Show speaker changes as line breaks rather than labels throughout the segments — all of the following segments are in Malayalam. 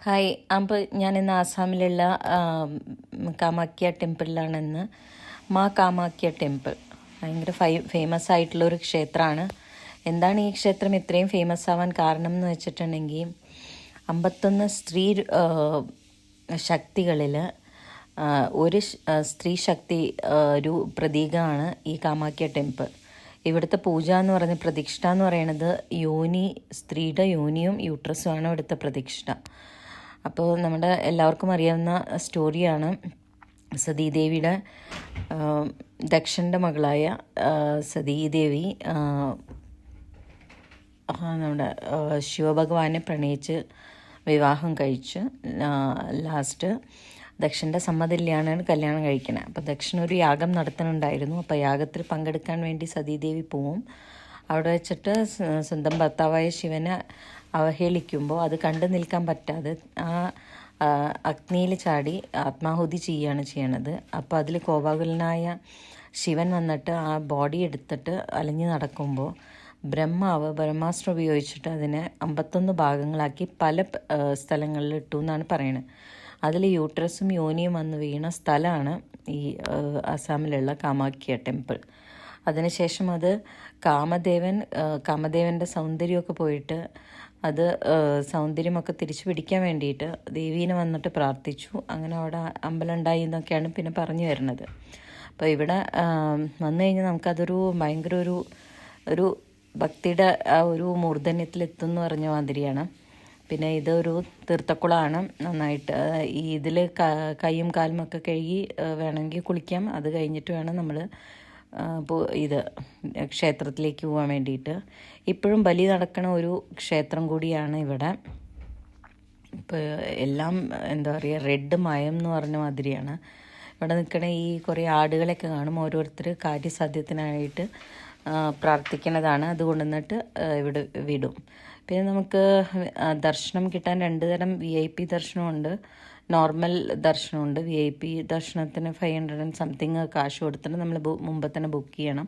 ഹായ്. അപ്പോൾ ഞാനിന്ന് ആസാമിലുള്ള കാമാക്യ ടെമ്പിളിലാണിന്ന്. മാ കാമാക്യ ടെമ്പിൾ ഭയങ്കര ഫേമസ് ആയിട്ടുള്ളൊരു ക്ഷേത്രമാണ്. എന്താണ് ഈ ക്ഷേത്രം ഇത്രയും ഫേമസ് ആവാൻ കാരണം എന്ന് വെച്ചിട്ടുണ്ടെങ്കിൽ 51 സ്ത്രീ ശക്തികളിൽ ഒരു സ്ത്രീ ശക്തി ഒരു പ്രതീകമാണ് ഈ കാമാക്യ ടെമ്പിൾ. ഇവിടുത്തെ പൂജ എന്ന് പറയുന്നത്, പ്രതിഷ്ഠ എന്ന് പറയുന്നത് സ്ത്രീയുടെ യോനിയും യൂട്രസുമാണ് ഇവിടുത്തെ പ്രതിഷ്ഠ. അപ്പോൾ നമ്മുടെ എല്ലാവർക്കും അറിയാവുന്ന സ്റ്റോറിയാണ് സതീദേവിയുടെ ദക്ഷൻ്റെ മകളായ സതീദേവി നമ്മുടെ ശിവഭഗവാനെ പ്രണയിച്ച് വിവാഹം കഴിച്ച് ലാസ്റ്റ് ദക്ഷൻ്റെ സമ്മതമില്ലാണ് കല്യാണം കഴിക്കണത്. അപ്പോൾ ദക്ഷൻ ഒരു യാഗം നടത്തുന്നുണ്ടായിരുന്നു. അപ്പോൾ യാഗത്തിൽ പങ്കെടുക്കാൻ വേണ്ടി സതീദേവി പോവും. അവിടെ വെച്ചിട്ട് സ്വന്തം ഭർത്താവായ ശിവനെ അവഹേളിക്കുമ്പോൾ അത് കണ്ടു നിൽക്കാൻ പറ്റാതെ അഗ്നിയിൽ ചാടി ആത്മാഹുതി ചെയ്യുകയാണ് ചെയ്യണത്. അപ്പോൾ അതിൽ കോപാകുലനായ ശിവൻ വന്നിട്ട് ആ ബോഡി എടുത്തിട്ട് അലഞ്ഞു നടക്കുമ്പോൾ ബ്രഹ്മാസ്ത്രം ഉപയോഗിച്ചിട്ട് അതിനെ 51 ഭാഗങ്ങളാക്കി പല സ്ഥലങ്ങളിൽ ഇട്ടു എന്നാണ് പറയുന്നത്. അതിൽ യൂട്രസും യോനിയും വന്ന് വീണ സ്ഥലമാണ് ഈ ആസാമിലുള്ള കാമാക്യ ടെമ്പിൾ. അതിനുശേഷം അത് കാമദേവൻ്റെ സൗന്ദര്യമൊക്കെ പോയിട്ട് അത് സൗന്ദര്യമൊക്കെ തിരിച്ചു പിടിക്കാൻ വേണ്ടിയിട്ട് ദേവീനെ വന്നിട്ട് പ്രാർത്ഥിച്ചു. അങ്ങനെ അവിടെ അമ്പലം ഉണ്ടായി എന്നൊക്കെയാണ് പിന്നെ പറഞ്ഞു വരുന്നത്. അപ്പോൾ ഇവിടെ വന്നു കഴിഞ്ഞാൽ നമുക്കതൊരു ഭയങ്കര ഒരു ഭക്തിയുടെ ആ ഒരു മൂർധന്യത്തിലെത്തും എന്ന് പറഞ്ഞ മാതിരിയാണ്. പിന്നെ ഇതൊരു തീർത്ഥക്കുളമാണ്. നന്നായിട്ട് ഇതിൽ കൈയും കാലും ഒക്കെ കഴുകി വേണമെങ്കിൽ കുളിക്കാം. അത് കഴിഞ്ഞിട്ട് വേണം നമ്മൾ ഇത് ക്ഷേത്രത്തിലേക്ക് പോകാൻ വേണ്ടിയിട്ട്. ഇപ്പോഴും ബലി നടക്കണ ഒരു ക്ഷേത്രം കൂടിയാണ് ഇവിടെ. ഇപ്പോൾ എല്ലാം എന്താ പറയുക, റെഡ് മയം എന്ന് പറഞ്ഞ മാതിരിയാണ്. ഇവിടെ നിൽക്കണ ഈ കുറേ ആടുകളൊക്കെ കാണും. ഓരോരുത്തർ കാര്യസാധ്യത്തിനായിട്ട് പ്രാർത്ഥിക്കുന്നതാണ്. അത് കൊണ്ടുവന്നിട്ട് ഇവിടെ വിടും. പിന്നെ നമുക്ക് ദർശനം കിട്ടാൻ 2 തരം VIP ദർശനമുണ്ട്, നോർമൽ ദർശനമുണ്ട്. VIP ദർശനത്തിന് 500 സംതിങ് കാശ് കൊടുത്തിട്ട് നമ്മൾ മുമ്പ് തന്നെ ബുക്ക് ചെയ്യണം.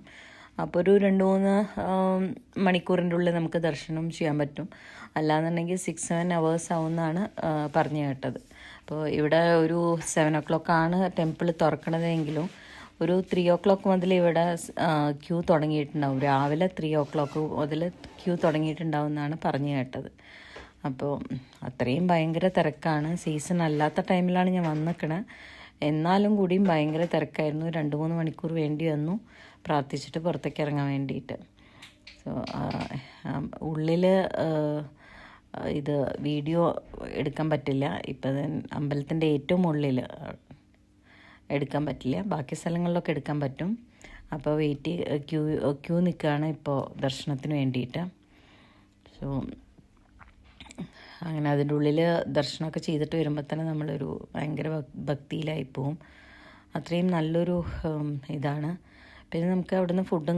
അപ്പോൾ ഒരു 2-3 മണിക്കൂറിൻ്റെ ഉള്ളിൽ നമുക്ക് ദർശനം ചെയ്യാൻ പറ്റും. അല്ലാന്നുണ്ടെങ്കിൽ 6-7 hours ആവുമെന്നാണ് പറഞ്ഞു കേട്ടത്. അപ്പോൾ ഇവിടെ ഒരു 7 o'clock ആണ് ടെമ്പിൾ തുറക്കണതെങ്കിലും ഒരു 3 o'clock മുതൽ ഇവിടെ ക്യൂ തുടങ്ങിയിട്ടുണ്ടാവും. രാവിലെ 3 o'clock മുതൽ ക്യൂ തുടങ്ങിയിട്ടുണ്ടാവും എന്നാണ് പറഞ്ഞു കേട്ടത്. അപ്പോൾ അത്രയും ഭയങ്കര തിരക്കാണ്. സീസൺ അല്ലാത്ത ടൈമിലാണ് ഞാൻ വന്നിക്കണത്. എന്നാലും കൂടിയും ഭയങ്കര തിരക്കായിരുന്നു. 2-3 മണിക്കൂർ വേണ്ടി വന്നു പ്രാർത്ഥിച്ചിട്ട് പുറത്തേക്ക് ഇറങ്ങാൻ വേണ്ടിയിട്ട്. സോ ഉള്ളിൽ ഇത് വീഡിയോ എടുക്കാൻ പറ്റില്ല. ഇപ്പം അമ്പലത്തിൻ്റെ ഏറ്റവും ഉള്ളിൽ എടുക്കാൻ പറ്റില്ല. ബാക്കി സ്ഥലങ്ങളിലൊക്കെ എടുക്കാൻ പറ്റും. അപ്പോൾ ക്യൂ നിൽക്കുകയാണ് ഇപ്പോൾ ദർശനത്തിന് വേണ്ടിയിട്ട്. സോ അങ്ങനെ അതിൻ്റെ ഉള്ളിൽ ദർശനമൊക്കെ ചെയ്തിട്ട് വരുമ്പോൾ തന്നെ നമ്മളൊരു ഭയങ്കര ഭക്തിയിലായി പോവും. അത്രയും നല്ലൊരു ഇതാണ്. പിന്നെ നമുക്ക് അവിടുന്ന് ഫുഡും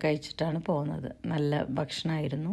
കഴിച്ചിട്ടാണ് പോകുന്നത്. നല്ല ഭക്ഷണമായിരുന്നു.